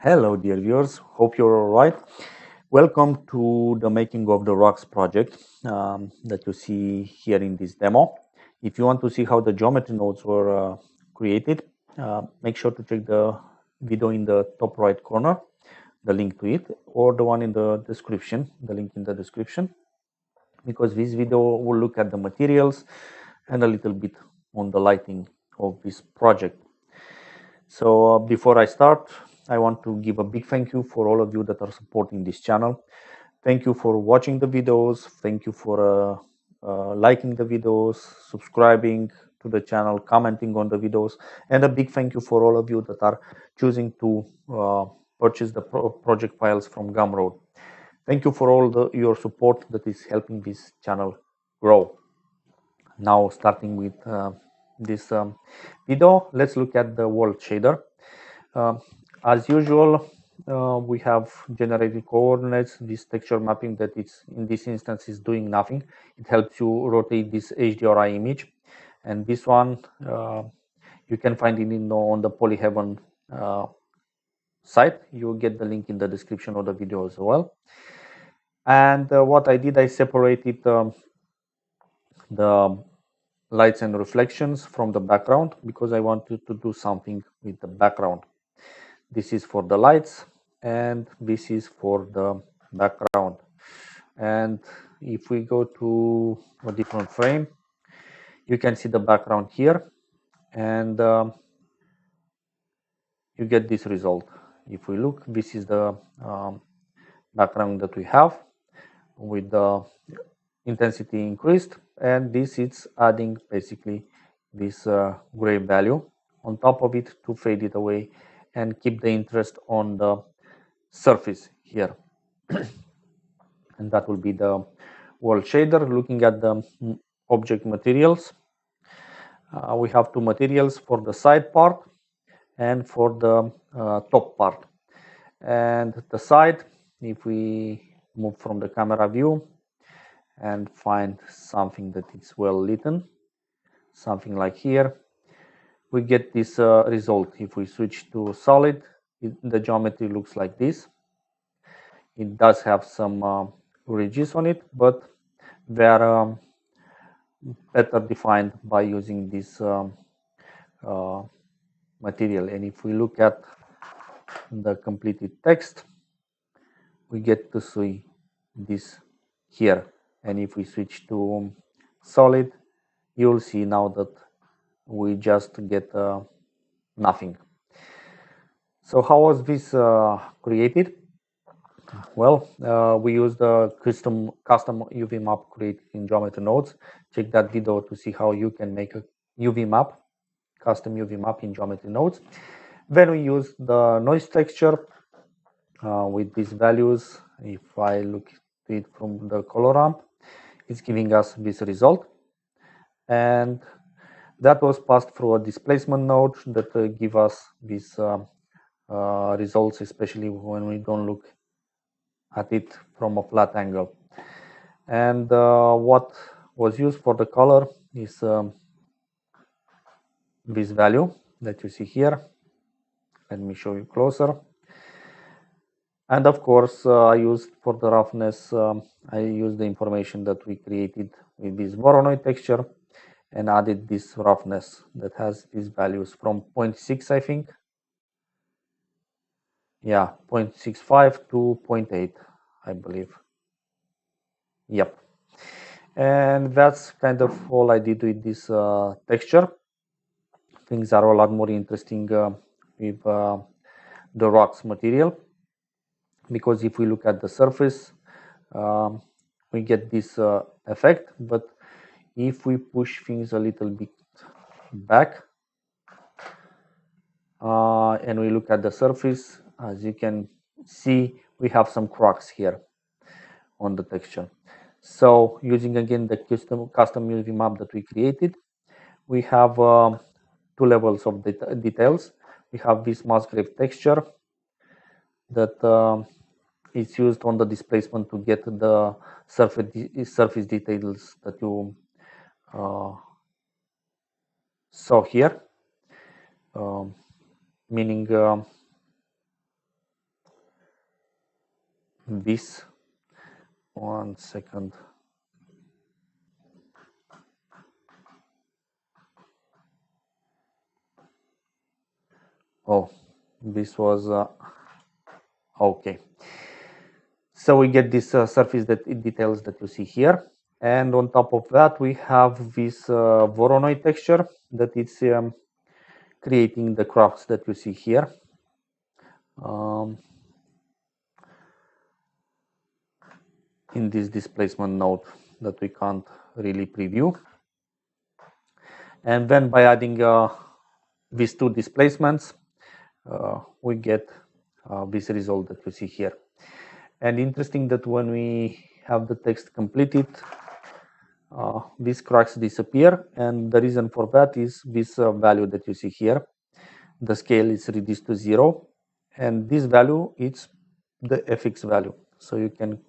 Hello, dear viewers. Hope you're all right. Welcome to the making of the rocks project that you see here in this demo. If you want to see how the geometry nodes were created, make sure to check the video in the top right corner, the link to it, or the one in the description, the link in the description, because this video will look at the materials and a little bit on the lighting of this project. So before I start, I want to give a big thank you for all of you that are supporting this channel. Thank you for watching the videos. Thank you for liking the videos, subscribing to the channel, commenting on the videos, and a big thank you for all of you that are choosing to purchase the project files from Gumroad. Thank you for all your support that is helping this channel grow. Now starting with this video, let's look at the world shader. As usual, we have generated coordinates. This texture mapping that it's in this instance is doing nothing. It helps you rotate this HDRI image, and this one you can find it on the Polyheaven site. You'll get the link in the description of the video as well. And what I did, I separated the lights and reflections from the background because I wanted to do something with the background. This is for the lights and this is for the background. And if we go to a different frame, you can see the background here, and you get this result. If we look, this is the background that we have with the intensity increased, and this is adding basically this gray value on top of it to fade it away and keep the interest on the surface here. And that will be the world shader. Looking at the object materials, we have two materials for the side part and for the top part. And the side, if we move from the camera view and find something that is well lit, something like here, we get this result. If we switch to solid, the geometry looks like this. It does have some ridges on it, but they are better defined by using this material. And if we look at the completed text, we get to see this here. And if we switch to solid, you'll see now that we just get nothing. So how was this created? Well, we used the custom UV map created in Geometry Nodes. Check that video to see how you can make a UV map, custom UV map in Geometry Nodes. Then we use the noise texture with these values. If I look at it from the color ramp, it's giving us this result. And that was passed through a displacement node that give us these results, especially when we don't look at it from a flat angle. And what was used for the color is this value that you see here. Let me show you closer. And of course, I used for the roughness, I used the information that we created with this Voronoi texture and added this roughness that has these values from 0.6, I think. Yeah, 0.65 to 0.8, I believe. Yep. And that's kind of all I did with this texture. Things are a lot more interesting with the rocks material, because if we look at the surface, we get this effect. But if we push things a little bit back and we look at the surface, as you can see, we have some cracks here on the texture. So using again the custom UV map that we created, we have two levels of details. We have this mass grave texture that is used on the displacement to get the surface details that you saw here, meaning this. 1 second. Oh, this was okay. So we get this surface details that you see here, and on top of that we have this Voronoi texture that is creating the cracks that you see here. In this displacement node that we can't really preview. And then by adding these two displacements, we get this result that you see here. And interesting that when we have the text completed, these cracks disappear, and the reason for that is this value that you see here. The scale is reduced to 0, and this value is the fx value. So you can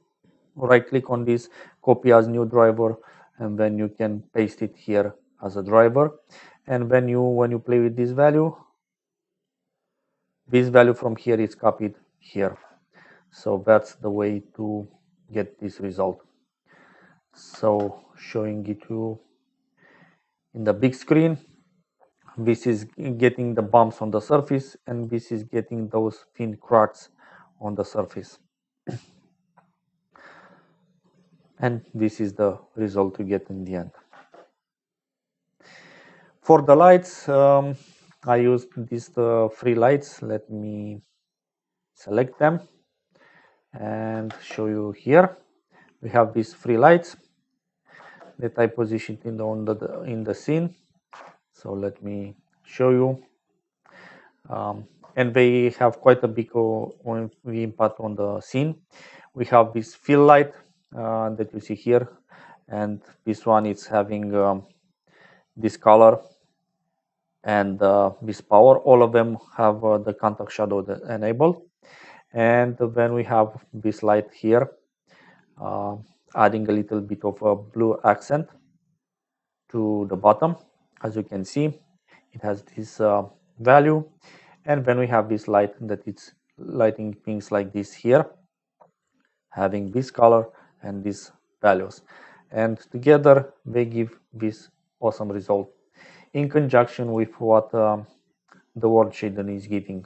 right click on this, copy as new driver, and then you can paste it here as a driver. And when you play with this value from here is copied here. So that's the way to get this result. So showing it to you in the big screen, this is getting the bumps on the surface, and this is getting those thin cracks on the surface. And this is the result you get in the end. For the lights, I used these free lights. Let me select them and show you here. We have these free lights that I positioned in the scene. So let me show you. And they have quite a big impact on the scene. We have this fill light that you see here, and this one is having this color and this power. All of them have the contact shadow enabled. And then we have this light here, adding a little bit of a blue accent to the bottom. As you can see, it has this value. And then we have this light that it's lighting things like this here, having this color and these values. And together they give this awesome result in conjunction with what the world shader is giving.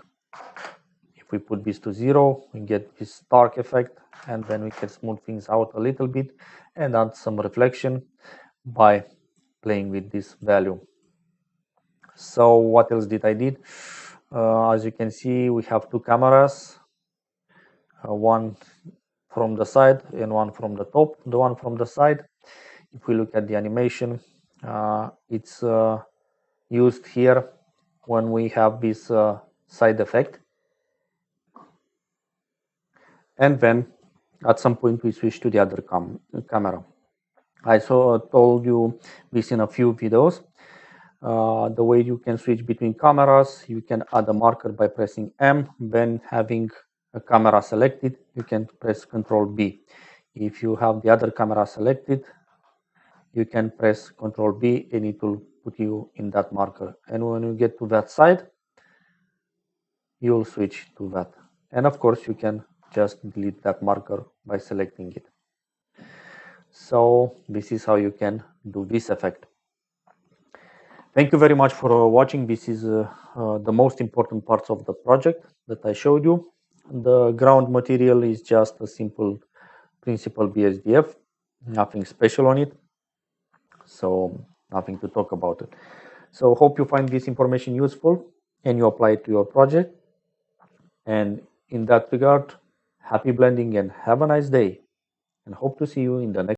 If we put this to 0, we get this dark effect, and then we can smooth things out a little bit and add some reflection by playing with this value. So what else did I did? As you can see, we have two cameras, one from the side and one from the top. The one from the side, if we look at the animation, it's used here when we have this side effect. And then at some point we switch to the other camera. I told you this in a few videos. The way you can switch between cameras, you can add a marker by pressing M. Then having a camera selected, you can press Ctrl B. If you have the other camera selected, you can press Ctrl B and it will put you in that marker. And when you get to that side, you'll switch to that. And of course, you can just delete that marker by selecting it. So this is how you can do this effect. Thank you very much for watching. This is the most important parts of the project that I showed you. The ground material is just a simple principal BSDF, nothing special on it, so nothing to talk about it. So hope you find this information useful and you apply it to your project. And in that regard, happy blending and have a nice day, and hope to see you in the next